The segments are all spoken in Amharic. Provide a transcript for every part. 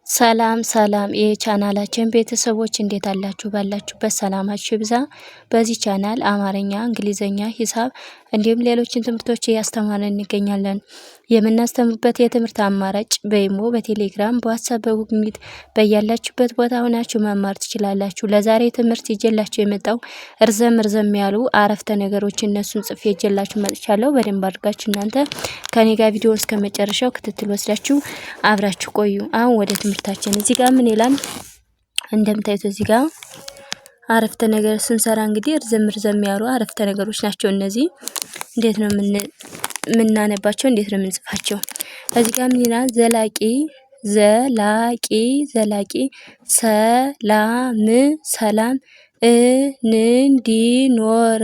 ሰላም ሰላም የቻናላችን ቤተሰቦች እንዴት አላችሁ? ባላችሁበት ሰላማችሁ ይብዛ። በዚህ ቻናል አማርኛ፣ እንግሊዘኛ፣ ሂሳብ እንዲሁም ሌሎችን ትምህርቶች እያስተማርን እንገኛለን። የምናስተምርበት የትምህርት አማራጭ በኢሞ፣ በቴሌግራም፣ በዋትስአፕ፣ በጉግል ሚት በያላችሁበት ቦታ ሆናችሁ መማር ትችላላችሁ። ለዛሬ ትምህርት ይዤላችሁ የመጣው እርዘም ያሉ አረፍተ ነገሮች እነሱን ጽፌ ይዤላችሁ መጥቻለሁ። በደንብ አድርጋችሁ እናንተ ከኔ ጋር ቪዲዮ እስከ መጨረሻው ክትትል ወስዳችሁ አብራችሁ ቆዩ። አሁን ወደ ትምህርታችን እዚህ ጋር ምን ይላል? እንደምታዩት እዚህ ጋር አረፍተ ነገር ስንሰራ እንግዲህ እርዘም ያሉ አረፍተ ነገሮች ናቸው። እነዚህ እንዴት ነው ምናነባቸው? እንዴት ነው ምንጽፋቸው? እዚህ ጋር ምን ይላል? ዘላቂ ሰላም እንዲኖር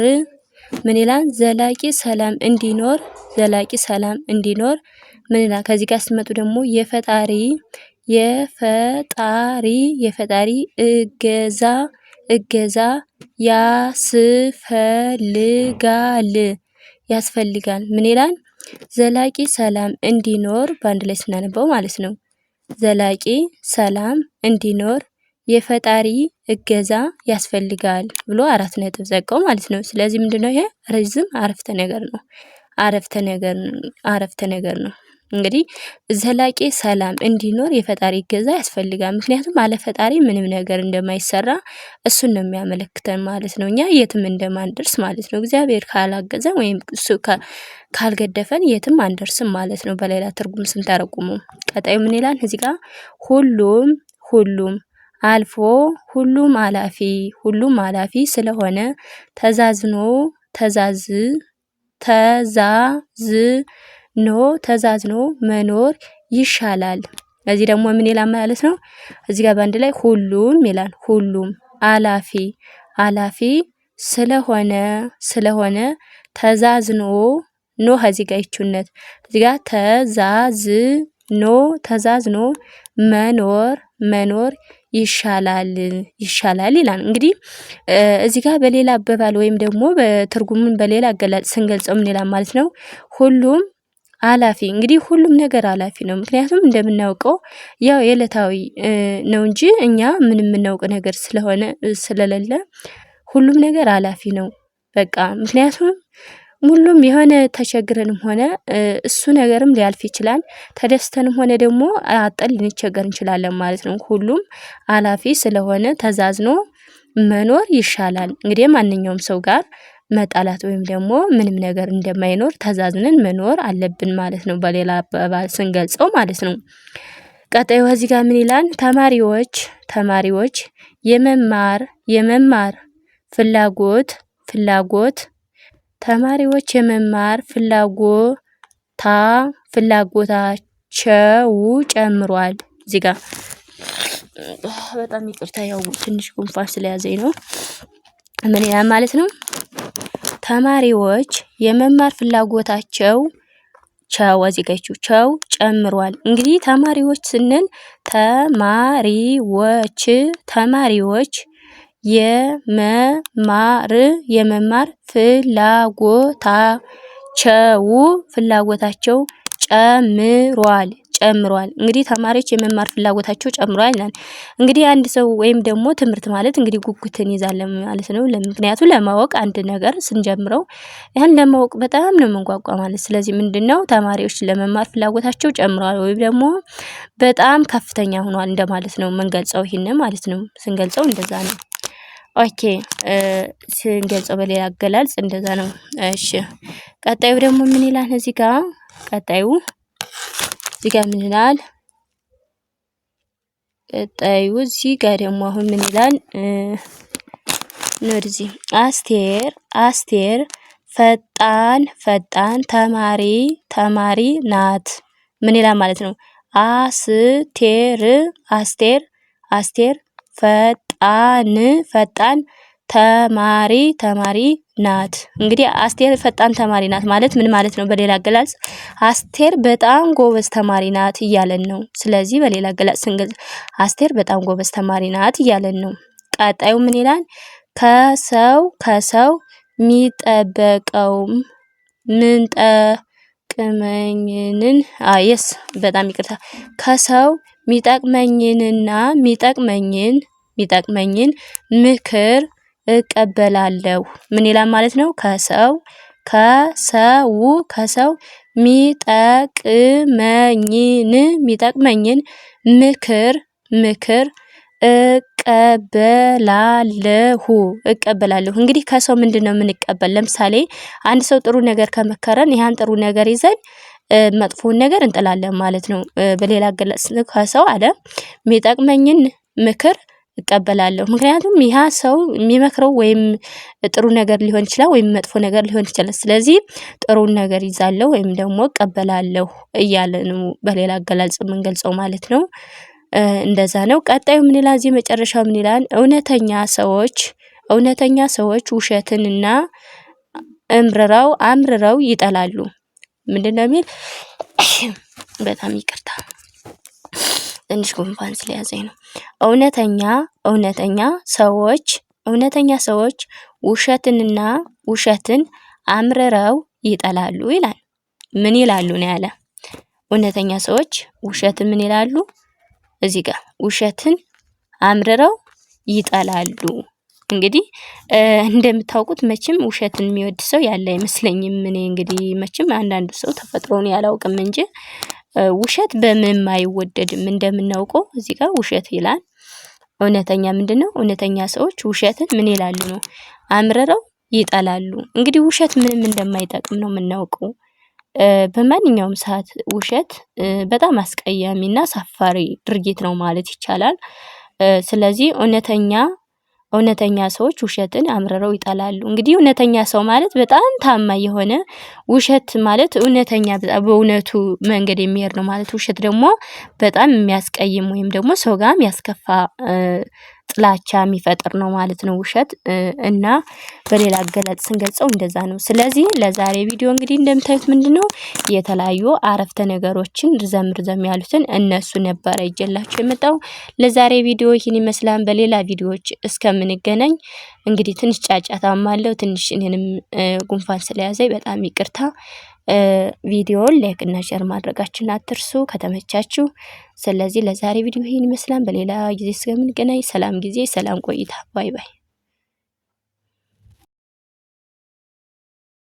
ምን ይላል? ዘላቂ ሰላም እንዲኖር ምን ይላል? ከዚህ ጋር ስትመጡ ደግሞ የፈጣሪ እገዛ ያስፈልጋል። ምን ይላል? ዘላቂ ሰላም እንዲኖር በአንድ ላይ ስናነበው ማለት ነው። ዘላቂ ሰላም እንዲኖር የፈጣሪ እገዛ ያስፈልጋል ብሎ 4 ነጥብ ዘጋው ማለት ነው። ስለዚህ ምንድነው ይሄ? ረጅም አረፍተ ነገር ነው። እንግዲህ ዘላቂ ሰላም እንዲኖር የፈጣሪ እገዛ ያስፈልጋል። ምክንያቱም አለ ፈጣሪ ምንም ነገር እንደማይሰራ እሱን ነው የሚያመለክተን ማለት ነው። እኛ የትም እንደማንደርስ ማለት ነው። እግዚአብሔር ካላገዘን ወይም እሱ ካልገደፈን የትም አንደርስም ማለት ነው። በሌላ ትርጉም ስንተረጉሙ ቀጣዩ ምን ይላል? እዚህ ጋር ሁሉም አልፎ ሁሉም አላፊ ስለሆነ ተዛዝኖ መኖር ይሻላል። እዚህ ደግሞ ምን ይላል ማለት ነው? እዚህ ጋር ባንድ ላይ ሁሉም ይላል። ሁሉም አላፊ ስለሆነ ተዛዝኖ እዚህ ጋር ይቹነት እዚህ ጋር ተዛዝኖ መኖር ይሻላል ይላል። እንግዲህ እዚህ ጋር በሌላ አባባል ወይም ደግሞ በትርጉሙን በሌላ አገላለጽ ስንገልጸው ምን ይላል ማለት ነው? ሁሉም አላፊ እንግዲህ ሁሉም ነገር አላፊ ነው። ምክንያቱም እንደምናውቀው ያው የዕለታዊ ነው እንጂ እኛ ምንም የምናውቀው ነገር ስለሌለ ሁሉም ነገር አላፊ ነው። በቃ ምክንያቱም ሁሉም የሆነ ተቸግረንም ሆነ እሱ ነገርም ሊያልፍ ይችላል። ተደስተንም ሆነ ደግሞ አጠል ልንቸገር እንችላለን ማለት ነው። ሁሉም አላፊ ስለሆነ ተዛዝኖ መኖር ይሻላል። እንግዲህ ማንኛውም ሰው ጋር መጣላት ወይም ደግሞ ምንም ነገር እንደማይኖር ተዛዝነን መኖር አለብን ማለት ነው። በሌላ አባባል ስንገልጸው ማለት ነው። ቀጣዩ እዚህ ጋር ምን ይላል? ተማሪዎች የመማር ፍላጎት ተማሪዎች የመማር ፍላጎታቸው ጨምሯል። እዚህ ጋር በጣም ይቅርታ ያው ትንሽ ጉንፋን ስለያዘኝ ነው። ምን ይላል ማለት ነው? ተማሪዎች የመማር ፍላጎታቸው እዚህ ጋር ጨምሯል። እንግዲህ ተማሪዎች ስንል ተማሪዎች የመማር ፍላጎታቸው ጨምሯል። እንግዲህ ተማሪዎች የመማር ፍላጎታቸው ጨምሯል ይላል። እንግዲህ አንድ ሰው ወይም ደግሞ ትምህርት ማለት እንግዲህ ጉጉትን ይዛለን ማለት ነው። ምክንያቱም ለማወቅ አንድ ነገር ስንጀምረው ያን ለማወቅ በጣም ነው የምንጓጓ ማለት። ስለዚህ ምንድነው ተማሪዎች ለመማር ፍላጎታቸው ጨምሯል ወይም ደግሞ በጣም ከፍተኛ ሆኗል እንደማለት ነው የምንገልጸው። ይሄን ማለት ነው ስንገልጸው እንደዛ ነው። ኦኬ ስንገልጸው በሌላ አገላለጽ እንደዛ ነው። እሺ ቀጣዩ ደግሞ ምን ይላል? እዚህ ጋር ምን ይላል? ቀጣዩ እዚህ ጋር ደግሞ አሁን ምን ይላል? ወደዚህ አስቴር ፈጣን ተማሪ ናት። ምን ይላል ማለት ነው? አስቴር ፈጣን ተማሪ ናት። እንግዲህ አስቴር ፈጣን ተማሪ ናት ማለት ምን ማለት ነው? በሌላ አገላለጽ አስቴር በጣም ጎበዝ ተማሪ ናት እያለን ነው። ስለዚህ በሌላ አገላለጽ ስንገልጽ አስቴር በጣም ጎበዝ ተማሪ ናት እያለን ነው። ቀጣዩ ምን ይላል? ከሰው ሚጠበቀውም በጣም ይቅርታ። ከሰው ሚጠቅመኝን ምክር እቀበላለሁ። ምን ይላል ማለት ነው? ከሰው ሚጠቅመኝን ምክር እቀበላለሁ። እንግዲህ ከሰው ምንድነው የምንቀበል? ለምሳሌ አንድ ሰው ጥሩ ነገር ከመከረን ያን ጥሩ ነገር ይዘን መጥፎውን ነገር እንጥላለን ማለት ነው። በሌላ አገላለጽ ከሰው አለ የሚጠቅመኝን ምክር እቀበላለሁ። ምክንያቱም ያ ሰው የሚመክረው ወይም ጥሩ ነገር ሊሆን ይችላል ወይም መጥፎ ነገር ሊሆን ይችላል። ስለዚህ ጥሩን ነገር ይዛለሁ ወይም ደግሞ እቀበላለሁ እያለ ነው በሌላ አገላለጽ የምንገልጸው ማለት ነው። እንደዛ ነው። ቀጣዩ ምን ይላል? እዚህ መጨረሻው ምን ይላል? እውነተኛ ሰዎች ውሸትንና አምርረው ይጠላሉ። ምንድነው የሚል? በጣም ይቅርታ ትንሽ ጉንፋን ስለያዘኝ ነው። እውነተኛ ሰዎች ውሸትን አምርረው ይጠላሉ ይላል። ምን ይላሉ ነው ያለ? እውነተኛ ሰዎች ውሸትን ምን ይላሉ? እዚህ ጋር ውሸትን አምርረው ይጠላሉ። እንግዲህ እንደምታውቁት መቼም ውሸትን የሚወድ ሰው ያለ አይመስለኝም። እኔ እንግዲህ መቼም አንዳንዱ ሰው ተፈጥሮን ያላውቅም እንጂ ውሸት በምንም አይወደድም። እንደምናውቀው እዚህ ጋር ውሸት ይላል። እውነተኛ ምንድነው? እውነተኛ ሰዎች ውሸትን ምን ይላሉ ነው? አምርረው ይጠላሉ። እንግዲህ ውሸት ምንም እንደማይጠቅም ነው የምናውቀው። በማንኛውም ሰዓት ውሸት በጣም አስቀያሚና አሳፋሪ ድርጊት ነው ማለት ይቻላል። ስለዚህ እውነተኛ ሰዎች ውሸትን አምርረው ይጠላሉ። እንግዲህ እውነተኛ ሰው ማለት በጣም ታማኝ የሆነ ውሸት ማለት እውነተኛ በእውነቱ መንገድ የሚሄድ ነው ማለት። ውሸት ደግሞ በጣም የሚያስቀይም ወይም ደግሞ ሰው ጋር የሚያስከፋ ጥላቻ የሚፈጥር ነው ማለት ነው ውሸት እና በሌላ አገላለጽ ስንገልጸው እንደዛ ነው። ስለዚህ ለዛሬ ቪዲዮ እንግዲህ እንደምታዩት ምንድነው የተለያዩ አረፍተ ነገሮችን ርዘም ያሉትን እነሱ ነበረ ይዤላችሁ የመጣው። ለዛሬ ቪዲዮ ይህን ይመስላል። በሌላ ቪዲዮዎች እስከምንገናኝ እንግዲህ ትንሽ ጫጫታም አለው ትንሽ እኔንም ጉንፋን ስለያዘኝ በጣም ይቅርታ። ቪዲዮውን ላይክ እና ሼር ማድረጋችሁን አትርሱ ከተመቻችሁ። ስለዚህ ለዛሬ ቪዲዮ ይሄን ይመስላል። በሌላ ጊዜ እስከምንገናኝ ሰላም ጊዜ ሰላም ቆይታ። ባይ ባይ።